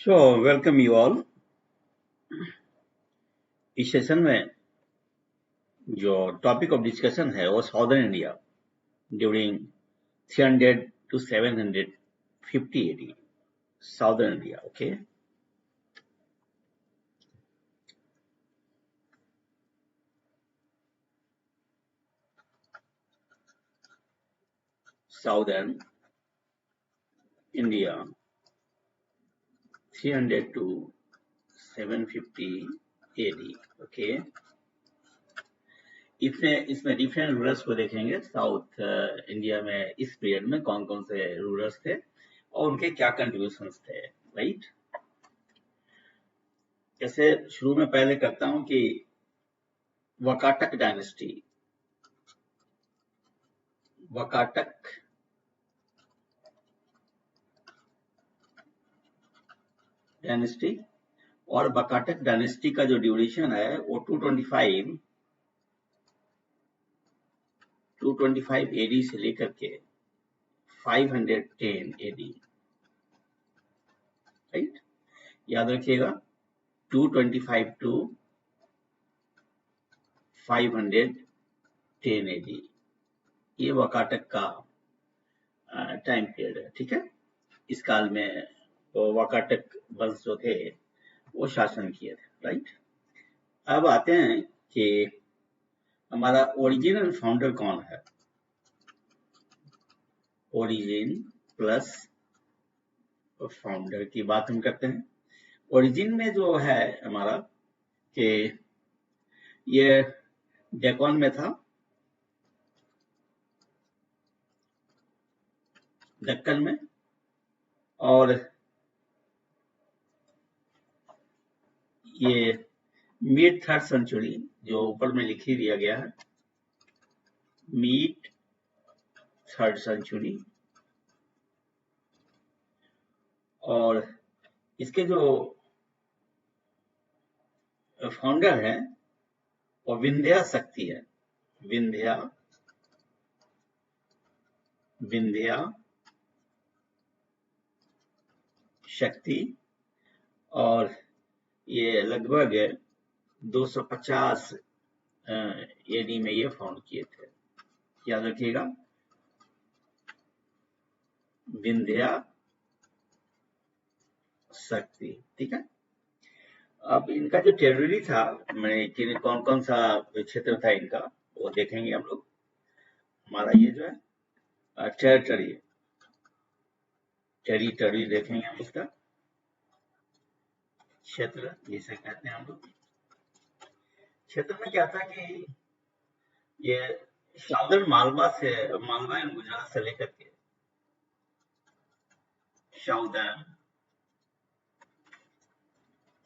So, welcome you all. इस session में जो टॉपिक ऑफ डिस्कशन है वो southern India during 300 to 750 AD. Southern India, okay. Southern India 300 to 750 AD, okay. इसमें different rulers को देखेंगे. साउथ इंडिया में इस पीरियड में कौन कौन से रूलर्स थे और उनके क्या कंट्रीब्यूशंस थे, राइट. जैसे शुरू में पहले करता हूं कि वकाटक डायनेस्टी और वकाटक डायनेस्टी का जो ड्यूरेशन है वो 225 एडी से लेकर के 510 एडी, राइट. याद रखिएगा 225 to 510 एडी ये वकाटक का टाइम पीरियड है, ठीक है. इस काल में वो वकाटक वंश जो थे वो शासन किए थे, राइट. अब आते हैं कि हमारा ओरिजिनल फाउंडर कौन है. ओरिजिन प्लस फाउंडर की बात हम करते हैं. ओरिजिन में जो है हमारा कि ये डेक्कन में था, दक्कन में, और ये मिड 3rd सेंचुरी जो ऊपर में लिखी दिया गया है, मिड 3rd सेंचुरी. और इसके जो फाउंडर है वो विंध्या शक्ति है. विंध्या शक्ति. और ये लगभग 250 एडी में ये फाउंड किए थे. याद रखिएगा विंध्या शक्ति, ठीक है. अब इनका जो टेरिटरी था, मैंने कौन कौन सा क्षेत्र था इनका वो देखेंगे हम लोग. हमारा ये जो है टेरिटरी देखेंगे हम इसका क्षेत्र जिसे कहते हैं हम लोग. क्षेत्र में क्या था कि ये साउदर्न मालवा एंड गुजरात से लेकर के साउदर्न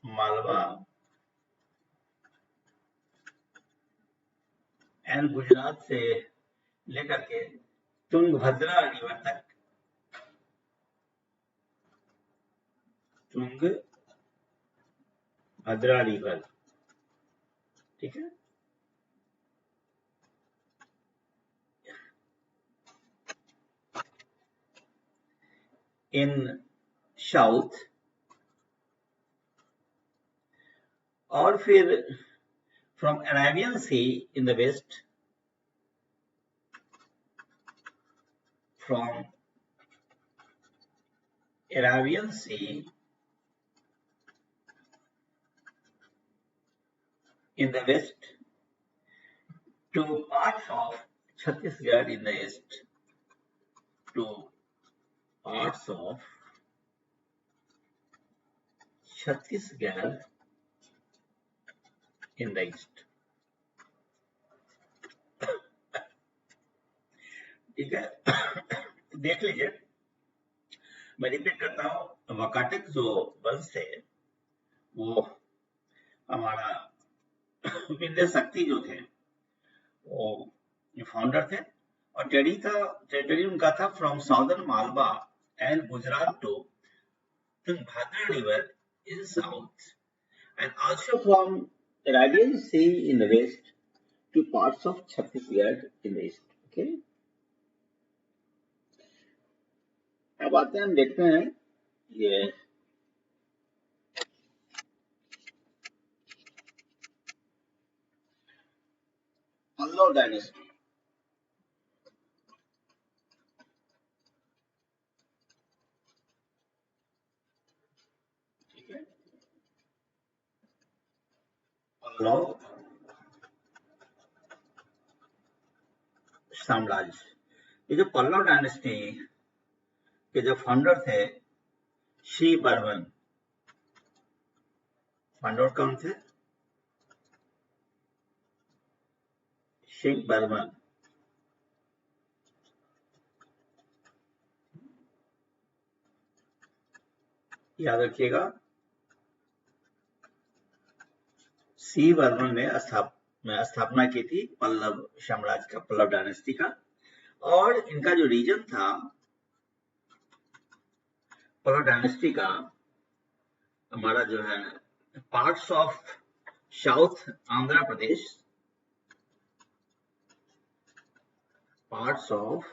मालवा एंड गुजरात से लेकर के तुंगभद्रा रिवर तक, तुंगभद्रा रिवर, ठीक है. इन साउथ, और फिर from Arabian sea in the west, from Arabian Sea in the west to parts of Chhattisgarh in the east, to parts of Chhattisgarh in the east. ठीक है. देख लीजिए, मैं रिपीट करता हूं. वकाटक जो वंश थे वो हमारा विंध्य शक्ति जो थे वो फाउंडर थे. और टेरिटरी उनका था from southern Malwa and Gujarat to Tungabhadra river in south, and also from Arabian Sea in the west to parts of Chhattisgarh in the east. Okay. अब आते हैं, हम देखते हैं ये पल्लव डायनेस्टी। ठीक है, पल्लव साम्राज्य। ये जो पल्लव डायनेस्टी के जो फाउंडर थे श्री बर्मन, फाउंडर कौन थे? श्री बर्मन। याद रखिएगा, सी बर्मन ने स्थापना की थी पल्लव साम्राज्य का, पल्लव डायनेस्टी का। और इनका जो रीजन था पल्लव डायनेस्टी का, हमारा जो है parts of south Andhra Pradesh, parts of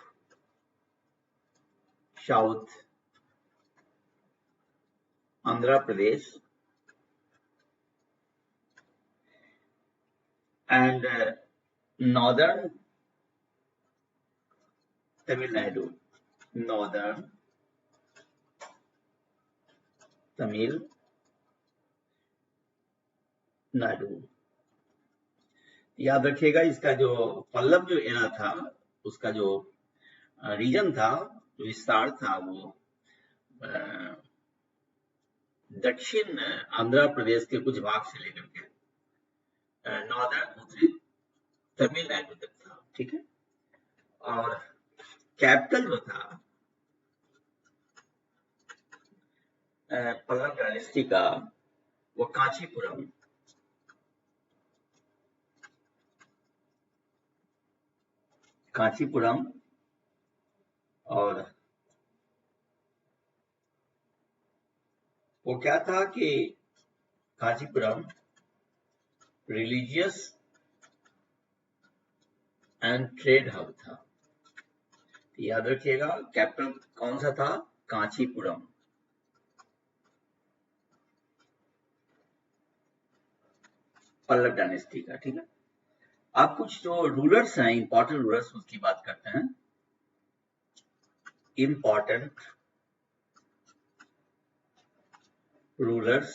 south Andhra Pradesh and northern Tamil Nadu, northern Tamil Nadu। याद रखिएगा, इसका जो पल्लव जो एरा था, उसका जो रीजन था, विस्तार था, वो दक्षिण आंध्र प्रदेश के कुछ भाग से लेकर के नॉर्दर्न उत्तरी तमिलनाडु तक था। ठीक है, और कैपिटल जो था पल्लव डायनेस्टी का, वो कांचीपुरम, कांचीपुरम। और वो क्या था कि Kanchipuram religious and trade hub था। याद रखिएगा, कैपिटल कौन सा था? कांचीपुरम। पल्लव डायनेस्टी का। ठीक है, आप कुछ जो रूलर्स हैं, इंपॉर्टेंट रूलर्स, उसकी बात करते हैं। इंपॉर्टेंट रूलर्स,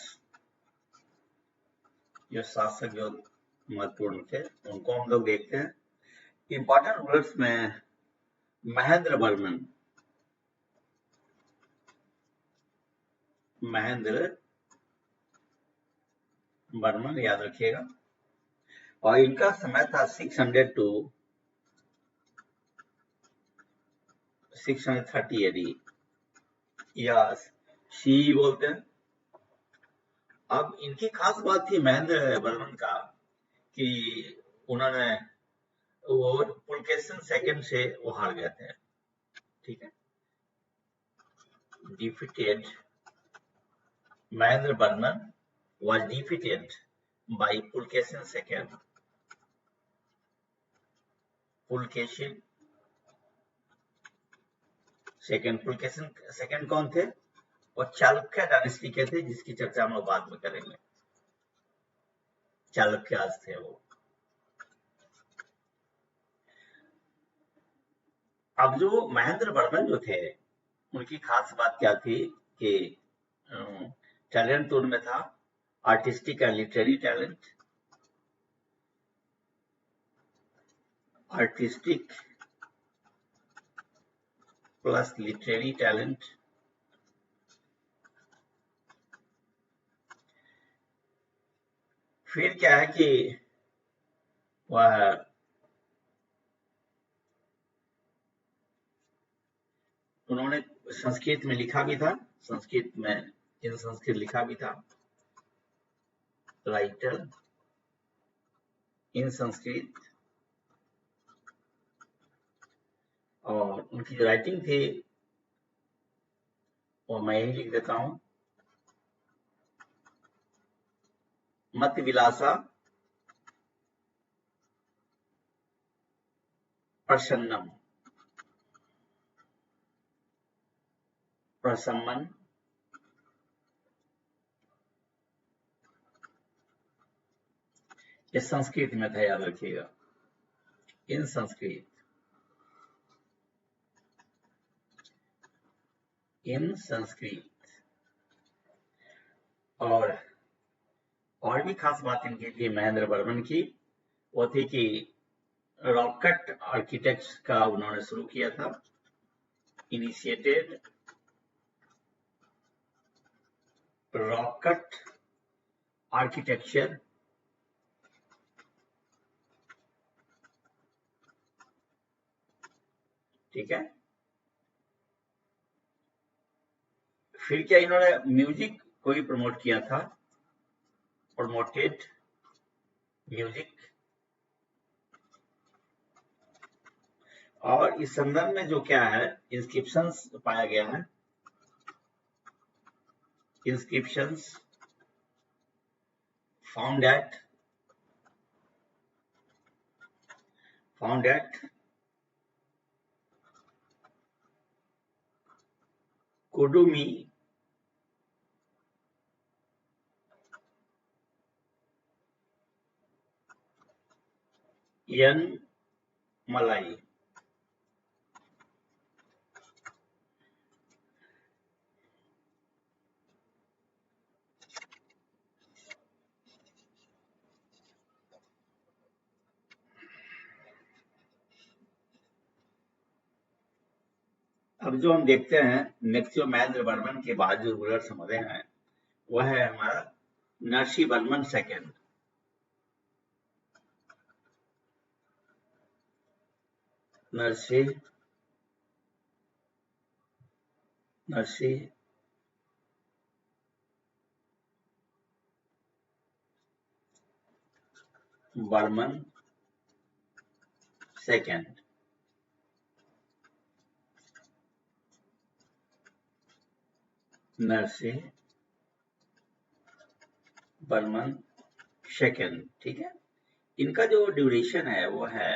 जो शासक जो महत्वपूर्ण थे, उनको हम लोग देखते हैं। इंपॉर्टेंट रूलर्स में महेंद्र बर्मन, महेंद्र बर्मन, याद रखिएगा। और इनका समय था 600 to 630 AD, या सी बोलते हैं। अब इनकी खास बात थी महेंद्र बर्मन का कि उन्होंने वो पुलकेशिन सेकंड से वो हार गए थे। ठीक है, defeated, Mahendra Varman was defeated by Pulakeshin second. Pulakeshin second, Pulakeshin second कौन थे? और चालुक्य डायनेस्टी के थे, जिसकी चर्चा हम लोग बाद में करेंगे। चालुक्यास थे वो। अब जो महेंद्र बर्मन जो थे, उनकी खास बात क्या थी कि टैलेंट तो उनमें था, artistic and literary talent, artistic plus literary talent. फिर क्या है कि वह उन्होंने संस्कृत में लिखा भी था, संस्कृत में इन संस्कृत लिखा भी था, राइटर इन संस्कृत। और उनकी जो राइटिंग थी वो मैं ही लिख देता हूं। मत विलासा प्रसन्नम, प्रसमन, ये संस्कृत में था, याद रखिएगा। in Sanskrit. In Sanskrit. और भी खास बात इनकी थी महेंद्र वर्मन की, वो थी कि रॉकेट आर्किटेक्ट्स का उन्होंने शुरू किया था, इनिशिएटेड रॉकेट आर्किटेक्चर, ठीक है। फिर क्या इन्होंने म्यूजिक को भी प्रमोट किया था, प्रमोटेड म्यूजिक। और इस संदर्भ में जो क्या है, इंस्क्रिप्शंस पाया गया है, inscriptions found at Kudumi Yan Malai. अब जो हम देखते हैं नेक्स्ट, जो महेंद्र वर्मन के बाद जो रूलर्स हमारे हैं, वह है हमारा Narsi Varman second. Narsi Varman second. Narsi Varman second, ठीक है। इनका जो ड्यूरेशन है वो है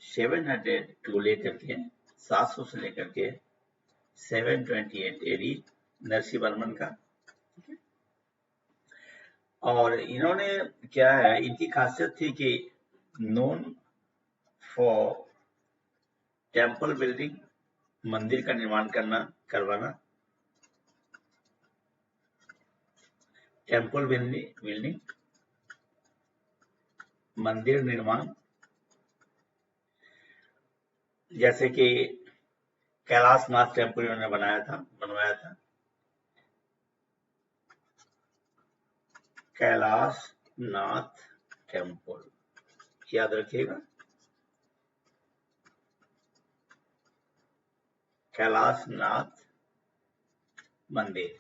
700 टू लेकर के 700 से लेकर के 728 एडी, नरसी वर्मन का। और इन्होंने क्या है, इनकी खासियत थी कि नोन फॉर टेम्पल बिल्डिंग, मंदिर का निर्माण करवाना, टेम्पल बिल्डिंग मंदिर निर्माण, जैसे कि कैलाशनाथ टेम्पल इन्होंने बनवाया था। कैलाशनाथ टेम्पल, याद रखिएगा, कैलाशनाथ मंदिर।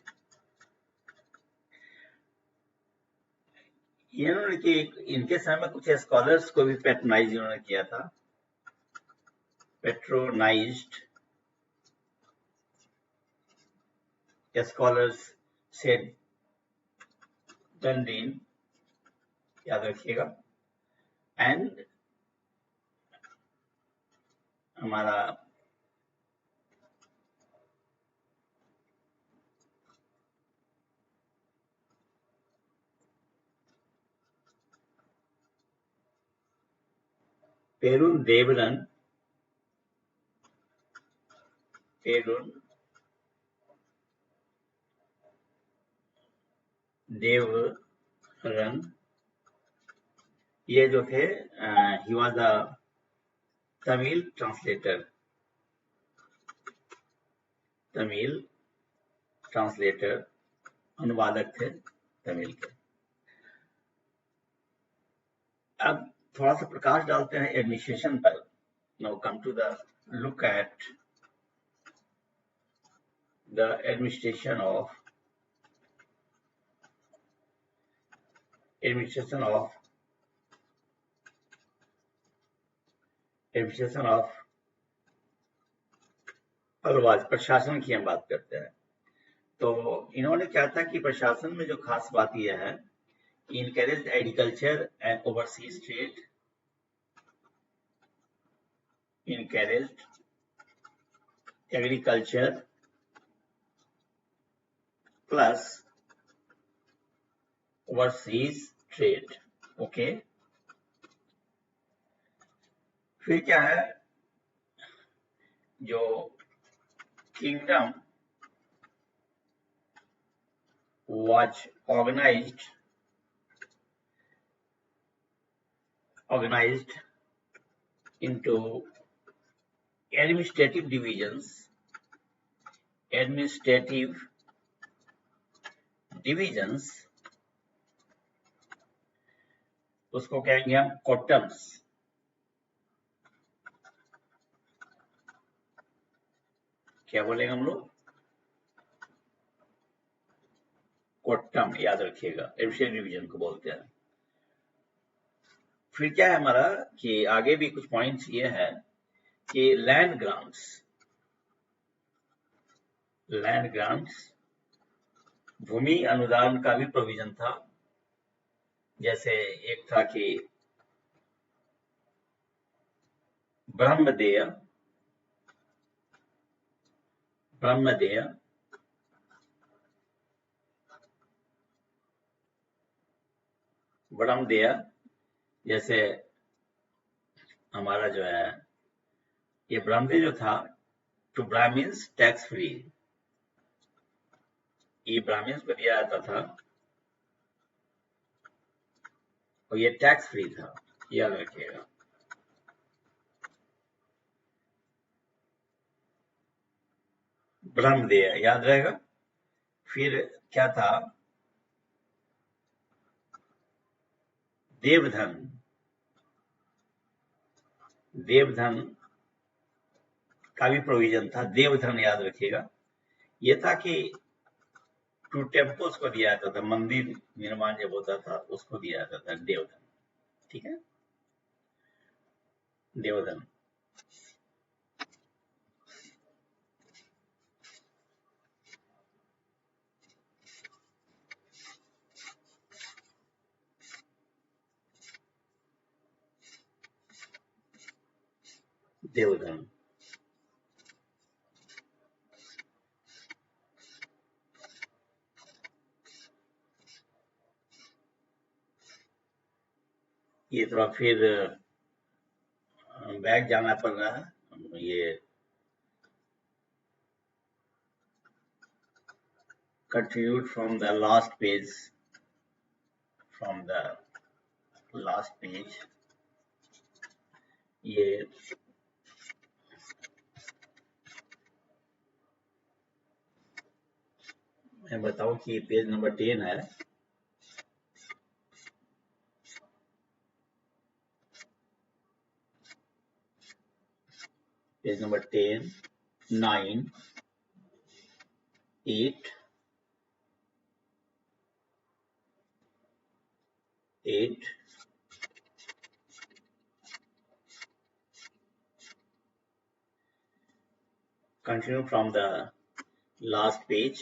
इन्होंने कि इनके समय में कुछ स्कॉलर्स को भी पैट्रोनाइज इन्होंने किया था, पैट्रोनाइज्ड स्कॉलर्स से डनडीन, याद रखिएगा। एंड हमारा पेरुन देवरन ये जो थे, he was the Tamil translator, अनुवादक थे तमिल के। अब थोड़ा सा प्रकाश डालते हैं एडमिनिस्ट्रेशन पर। Now come to the look at the administration of अलवाज, प्रशासन की हम बात करते हैं। तो इन्होंने क्या था कि प्रशासन में जो खास बात यह है, encouraged agriculture and overseas trade, encouraged agriculture plus overseas trade, okay। फिर क्या है, जो kingdom was organized into administrative divisions, उसको कहेंगे हम कोटम्स। क्या बोलेंगे हम लोग? कोटम, याद रखिएगा, एडमिनिस्ट्रेटिव डिवीजन को बोलते हैं। फिर क्या है हमारा कि आगे भी कुछ पॉइंट्स ये है कि लैंड ग्रांट्स, भूमि अनुदान का भी प्रोविजन था। जैसे एक था कि ब्रह्मदेय जैसे हमारा जो है ये ब्रह्मदेय जो था, टू ब्राह्मण्स टैक्स फ्री, ये ब्राह्मण्स को दिया जाता था और ये टैक्स फ्री था, याद रखिएगा। ब्रह्मदेय याद रहेगा। फिर क्या था, देवधन का भी प्रोविजन था। देवधन याद रखिएगा, ये था कि टू टेम्पल्स को दिया जाता था, मंदिर निर्माण जब होता था उसको दिया जाता था देवधन। ठीक है, देवधन। देवधन ये थोड़ा फिर बैक जाना पड़ रहा है, ये continued from the last page, ये मैं बताऊं कि पेज नंबर 10 है। Page number 10, 9, 8, continue from the last page,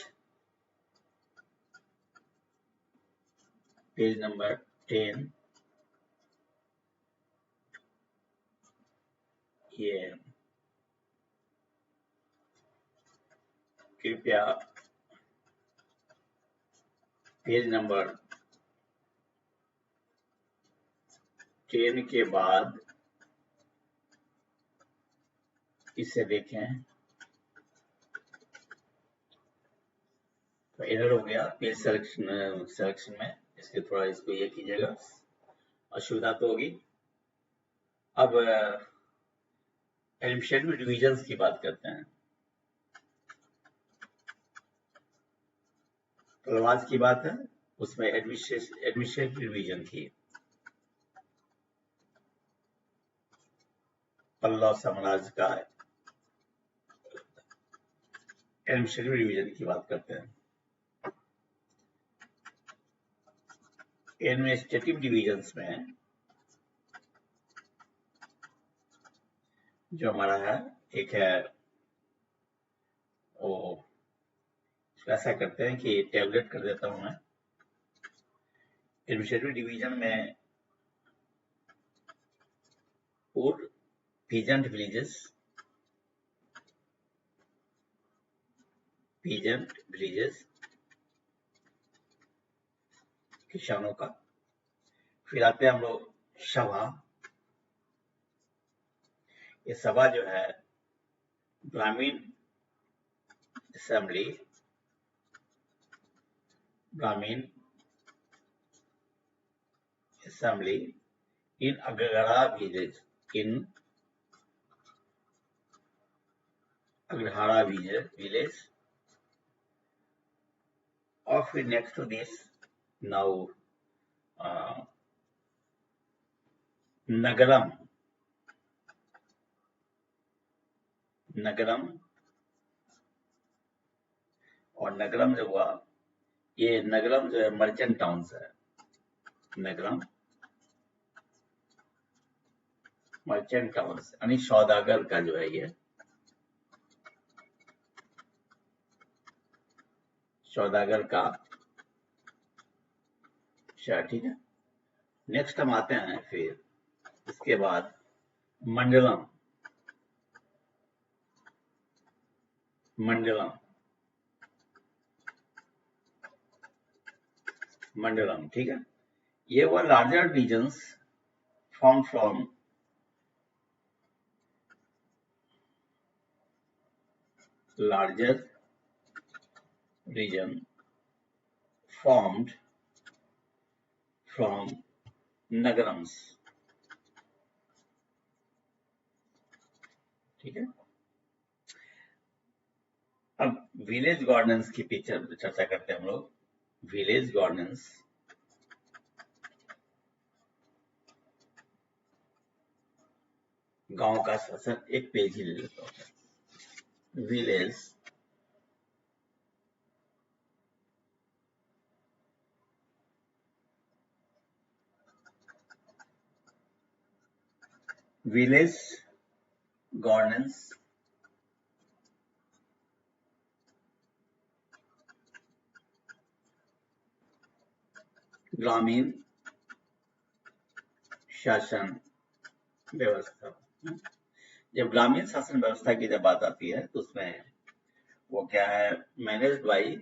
page number 10, ये कृपया पेज नंबर 10 के बाद इसे देखें। तो एरर हो गया पेज सिलेक्शन में, इसके थोड़ा इसको ये कीजिएगा, असुविधा तो होगी। अब एडमिनिस्ट्रेटिव डिविजन्स की बात करते हैं। तो आज की बात है उसमें एडमिनिस्ट्रेटिव डिवीजन थी। पल्लव साम्राज्य का एडमिनिस्ट्रेटिव डिवीजन की बात करते हैं। एडमिनिस्ट्रेटिव डिवीजन्स में जो हमारा है, एक है वो, ऐसा करते हैं कि टैबलेट कर देता हूं मैं। एडमिनिस्ट्रेटिव डिवीजन में पूर्व पीजेंट विलेजेस किसानों का। फिर आते हैं हम लोग सभा, ये सभा जो है ग्रामीण असेंबली, ग्रामीण assembly in Agrahara village, in Agrahara village, or फिर next to this now नगरम, नगरम, और नगरम जो हुआ, ये नगरम जो है मर्चेंट टाउन्स है, नगरम मर्चेंट टाउन्स यानी सौदागर का जो है ये सौदागर का शहर, ठीक है। नेक्स्ट हम आते हैं फिर इसके बाद मंडलम, मंडलम, मंडलम, ठीक है। ये वो larger regions form from larger region formed from nagarams, ठीक है। अब विलेज गवर्नेंस की पिक्चर चर्चा करते हैं हम लोग। विलेज गवर्नेंस, गांव का शासन, एक पेज ही ले लेता हूं। विलेज विलेज गवर्नेंस ग्रामीण शासन व्यवस्था। जब ग्रामीण शासन व्यवस्था की जब बात आती है तो उसमें वो क्या है, मैनेज्ड बाई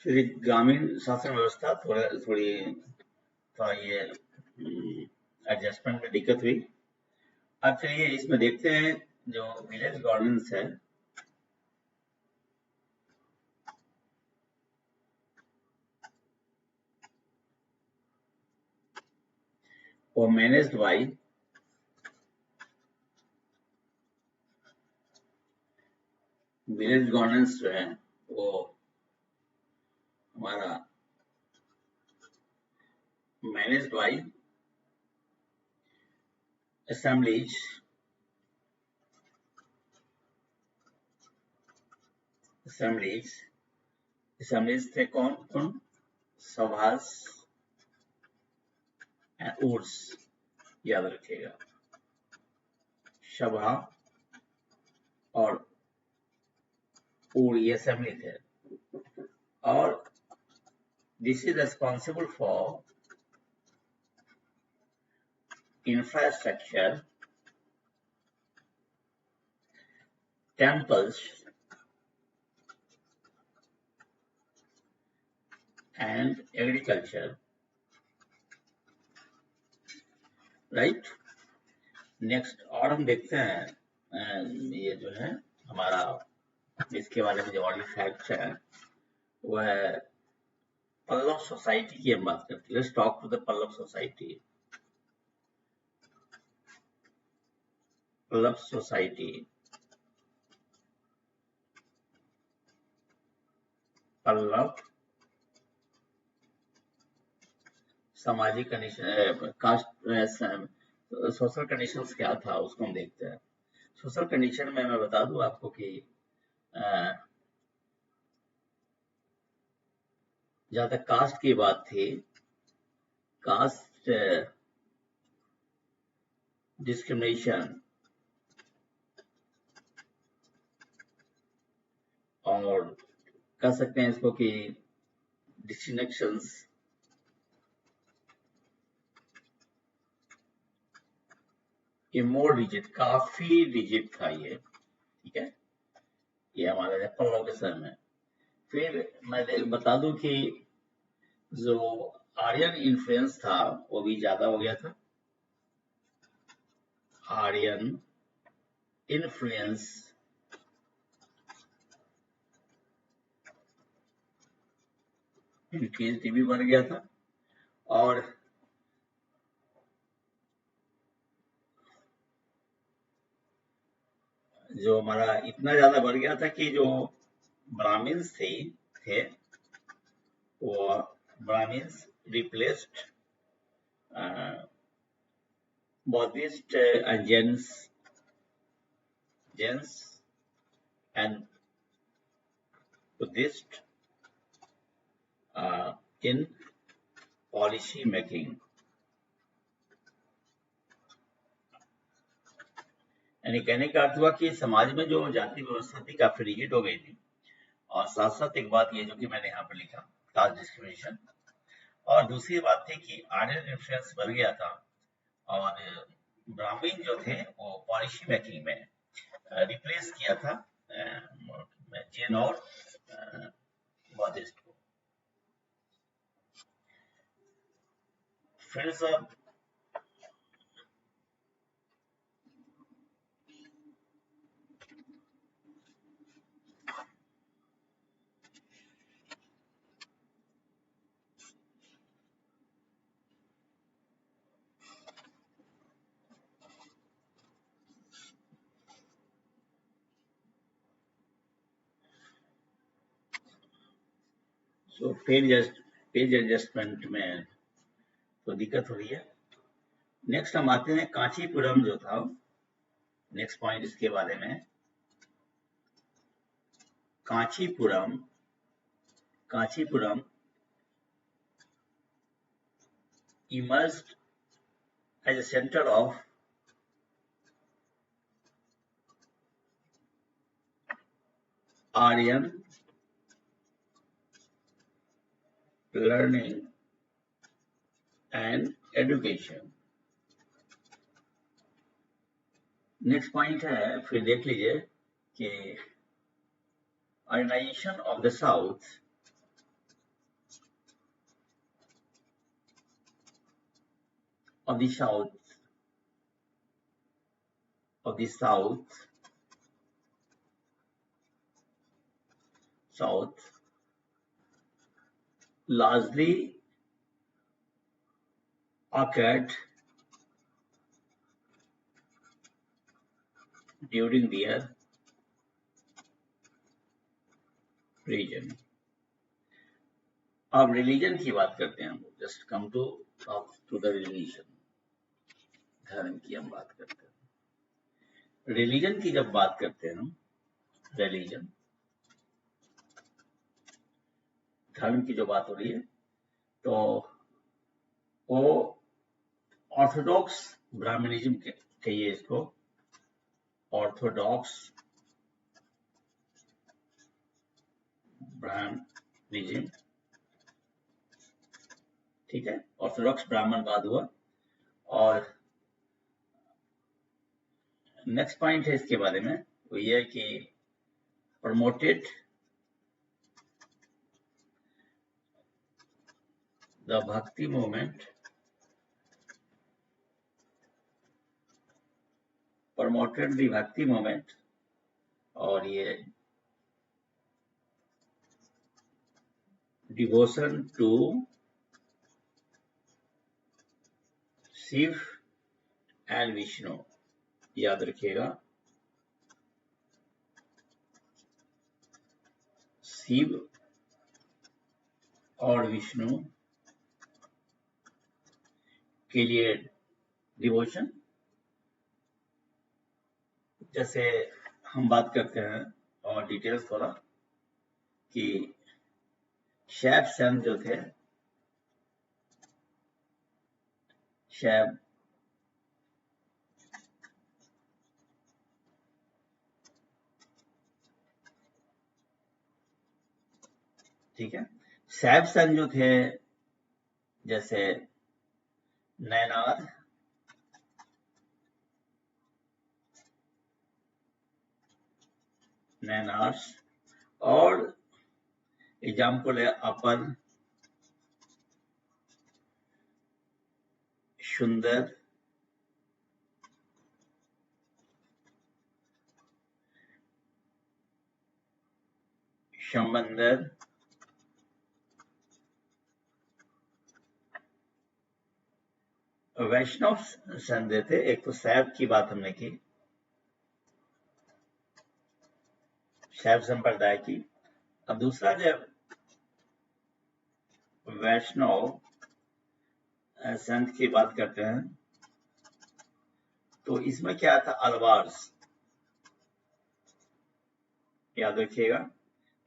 फिर ग्रामीण शासन व्यवस्था थोड़ी ये एडजस्टमेंट में दिक्कत हुई। अब चलिए इसमें देखते हैं जो विलेज गवर्नेंस है वो मैनेज्ड बाई विलेज गवर्नेंस जो है वो हमारा मैनेज्ड बाई assemblies, assemblies थे कौन कौन, सभास एंड उर्स, याद रखिएगा, सभा और उर ये असेंबली थे। और this is responsible for infrastructure, temples and agriculture, right? Next और हम देखते हैं ये जो है हमारा इसके बारे में जो और फैक्ट्स है वो है पल्लव सोसाइटी की हम बात करते हैं। Let's talk to the Pallava society. Club society, club सामाजिक कंडीशन, कास्ट, सोशल कंडीशंस क्या था उसको हम देखते हैं। सोशल कंडीशन में मैं बता दूं आपको कि जहां तक कास्ट की बात थी, कास्ट डिस्क्रिमिनेशन और कह सकते हैं इसको कि डिस्टिंक्शंस, ये मोर डिजिट, काफी डिजिट था ये, ठीक है, ये हमारे रेफर लोकेशन में। फिर मैं बता दूं कि जो आर्यन इन्फ्लुएंस था वो भी ज्यादा हो गया था। आर्यन इन्फ्लुएंस इंटेंसिटी भी बढ़ गया था, और जो हमारा इतना ज्यादा बढ़ गया था कि जो ब्राह्मण्स थे वो Brahmins replaced Buddhist and Jains and Buddhist in policy making. यानी कहने का अर्थ हुआ कि समाज में जो जाति व्यवस्था थी काफी रिजिड हो गई थी, और साथ साथ एक बात ये जो कि मैंने यहाँ पर लिखा, कास्ट डिस्क्रिमिनेशन, और दूसरी बात थी कि आर्यन इन्फ्लुएंस बढ़ गया था, और ब्राह्मण जो थे वो पॉलिसी मेकिंग में रिप्लेस किया था जैन और बौद्धिस्ट को। फिर सब तो पेज एडजस्टमेंट में तो दिक्कत हो रही है। नेक्स्ट हम आते हैं कांचीपुरम जो था, नेक्स्ट पॉइंट इसके बारे में। Kanchipuram emerged as a center of Aryan learning and education। Next point है, फिर देख लीजिए कि organization of the south largely occurred during their region। अब रिलीजन की बात करते हैं हम, just come to the religion, धर्म की हम बात करते हैं। रिलीजन की जब बात करते हैं हम, रिलीजन धर्म की जो बात हो रही है, तो वो ऑर्थोडॉक्स ब्राह्मणिज्म कहिए इसको, ऑर्थोडॉक्स ब्राह्मणिज्म, ठीक है, ऑर्थोडॉक्स ब्राह्मणवाद हुआ। और नेक्स्ट पॉइंट है इसके बारे में, वो ये है कि प्रमोटेड द भक्ति मूवमेंट, और ये devotion to Shiva and Vishnu, याद रखिएगा। शिव और विष्णु के लिए डिवोशन। जैसे हम बात करते हैं और डिटेल्स थोड़ा कि शैव सन जो थे, शैव ठीक है, शैव सन जो थे जैसे नैनार, नैनार्स, और एग्जाम्पल है अपर, सुंदर, समंदर, वैष्णव संदेह थे। एक तो शैव की बात हमने की, शैव संप्रदाय की। अब दूसरा जब वैष्णव संत की बात करते हैं तो इसमें क्या था, अलवार्स, याद रखिएगा।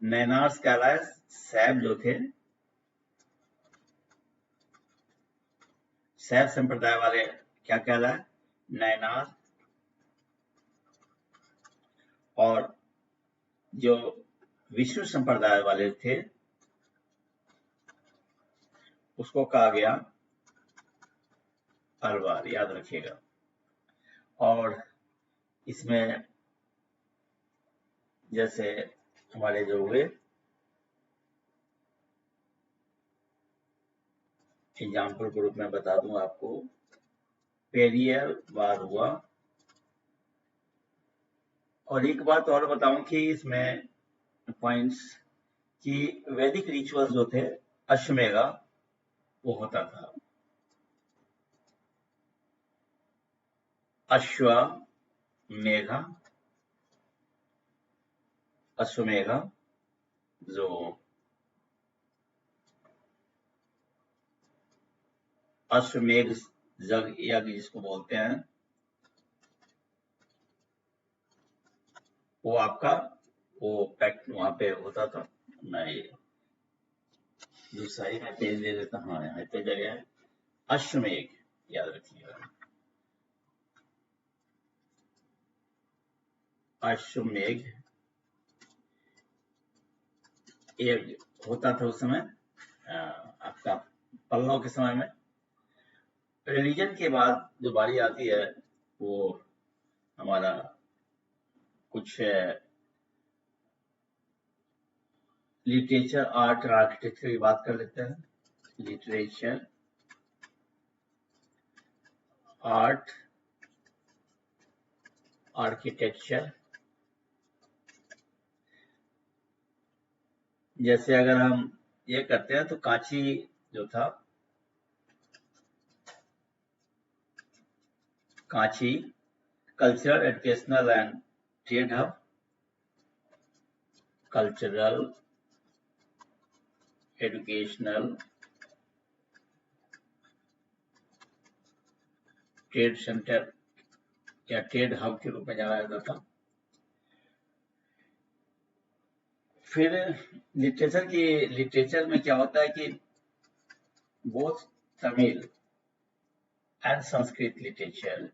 नैनार्स कहलाए शैव जो थे, शैव संप्रदाय वाले क्या कहलाए, नैनार। और जो विष्णु संप्रदाय वाले थे उसको कहा गया अलवार, याद रखिएगा। और इसमें जैसे हमारे जो हुए एग्जाम्पल के रूप में बता दूं आपको, पेरियल वार हुआ। और एक बात और बताऊं कि इसमें पॉइंट्स कि वैदिक रिचुअल्स जो थे, अश्वमेधा वो होता था, अश्वमेधा, अश्वमेधा जो अश्वमेध यज्ञ जिसको बोलते हैं, वो आपका वो पैक्ट वहां पे होता था। मैं दूसरा ही मैं पेज दे देता हूँ, हाँ यहाँ पे जगह है, अश्वमेध, याद रखिएगा। अश्वमेध यज्ञ होता था उस समय, आपका पल्लव के समय में। रिलीजन के बाद जो बारी आती है वो हमारा कुछ लिटरेचर, आर्ट और आर्किटेक्चर की बात कर लेते हैं। Literature, art, architecture. जैसे अगर हम ये करते हैं तो कांची जो था, Kanchi cultural, educational and trade hub, cultural, educational, trade centre या ट्रेड हब के रूप में जाना जाता था। फिर लिटरेचर में क्या होता है कि both Tamil and Sanskrit literature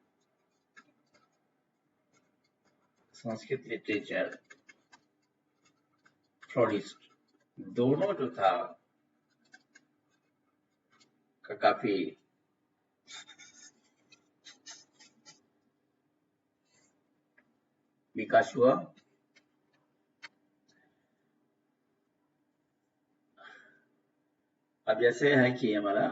florist, दोनों जो था का काफी विकास हुआ। अब जैसे है कि हमारा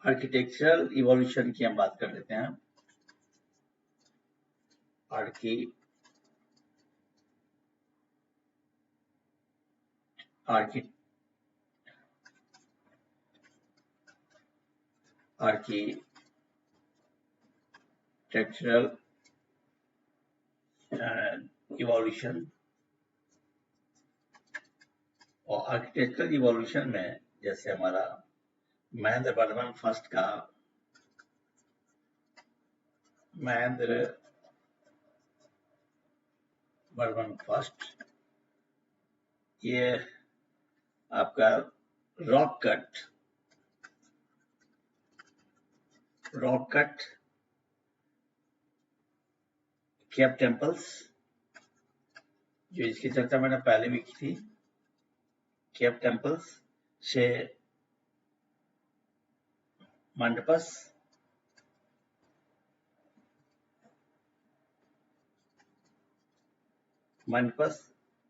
आर्किटेक्चरल इवोल्यूशन की हम बात कर लेते हैं। architectural evolution, और आर्किटेक्चरल इवोल्यूशन में जैसे हमारा महेंद्र वर्मन फर्स्ट का ये आपका रॉक कट केव टेम्पल्स, जो इसकी चर्चा मैंने पहले भी की थी, केव टेम्पल्स से मंडपस,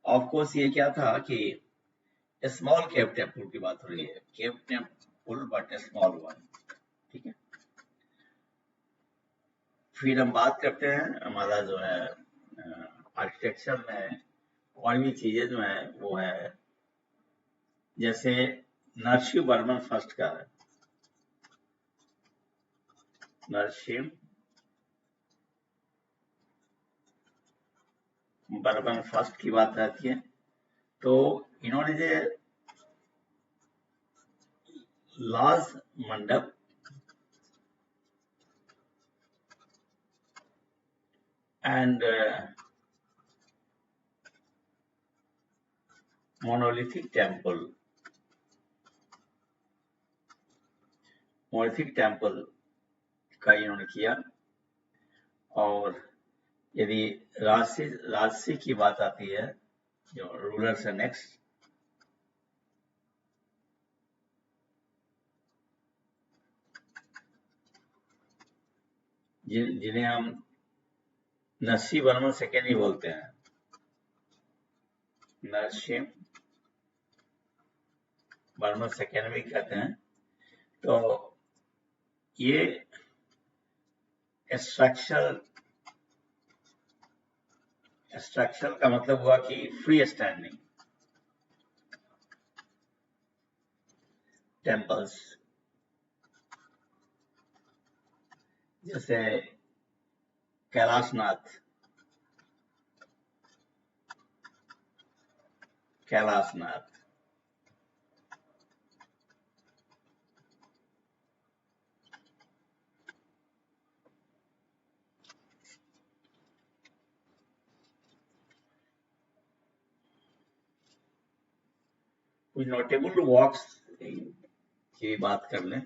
ऑफ कोर्स ये क्या था कि स्मॉल केव टेम्पल की बात हो रही है, cave temple but small one, ठीक है। फिर हम बात करते हैं हमारा जो है आर्किटेक्चर में और भी चीजें जो है वो है जैसे नरसिंह वर्मन फर्स्ट का है, नरसिंह वर्मन फर्स्ट की बात रहती है, तो इन्होंने जो लाज मंडप and monolithic temple का इन्होंने किया। और यदि राजसी की बात आती है, जो रूलर्स है नेक्स्ट, जिन्हें हम नरसिंह वर्मन सेकेंड ही बोलते हैं, नरसिंह वर्मन सेकेंड भी कहते हैं। तो ये स्ट्रक्चर का मतलब हुआ कि फ्री स्टैंडिंग टेम्पल्स, जैसे कैलाशनाथ, कुछ नोटेबल वॉक्स की बात कर लें।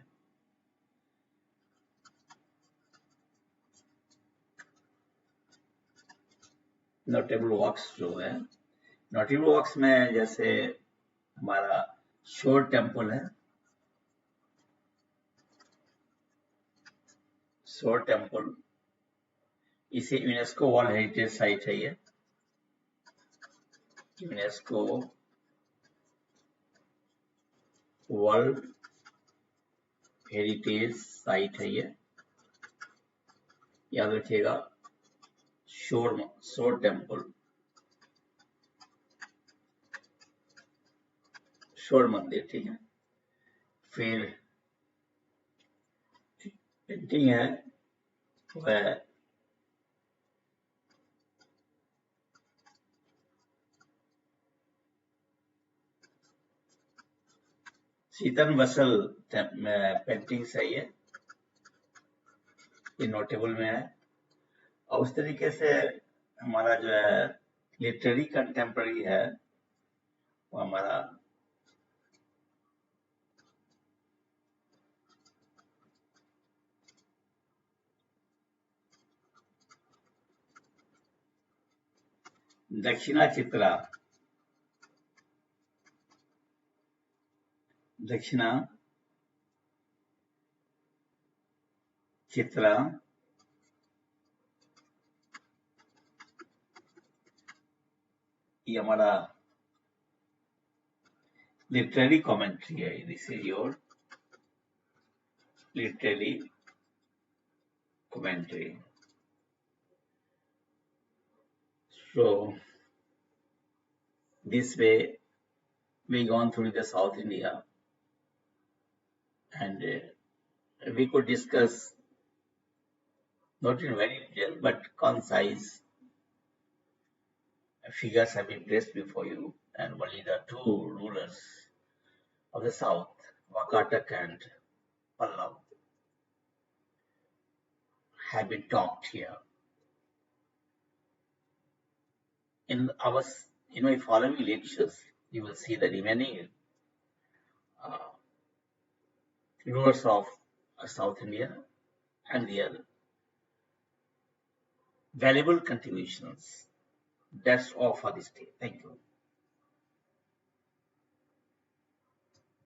नोटेबल वॉक्स जो है, नोटेबल वॉक्स में जैसे हमारा शोर टेम्पल है, शोर टेम्पल, इसे यूनेस्को वर्ल्ड हेरिटेज साइट है, ये यूनेस्को वर्ल्ड हेरिटेज साइट है, ये याद रखिएगा। शोर टेम्पल, शोर मंदिर, ठीक है। फिर पेंटिंग है वह शीतन वसल पेंटिंग्स है, ये नोटेबल में है। और उस तरीके से हमारा जो है लिटरेरी कंटेम्पररी है, वो हमारा दक्षिणा चित्रा ये हमारा लिटरेरी कमेंट्री है, this is your literary commentary. So this way we gone through the South India and we could discuss, not in very detail, but concise figures have been placed before you, and only the two rulers of the south, Wakatak and Pallav, have been talked here. In our, following lectures, you will see the remaining uh, rulers of South India and their valuable contributions. That's all for this day. Thank you.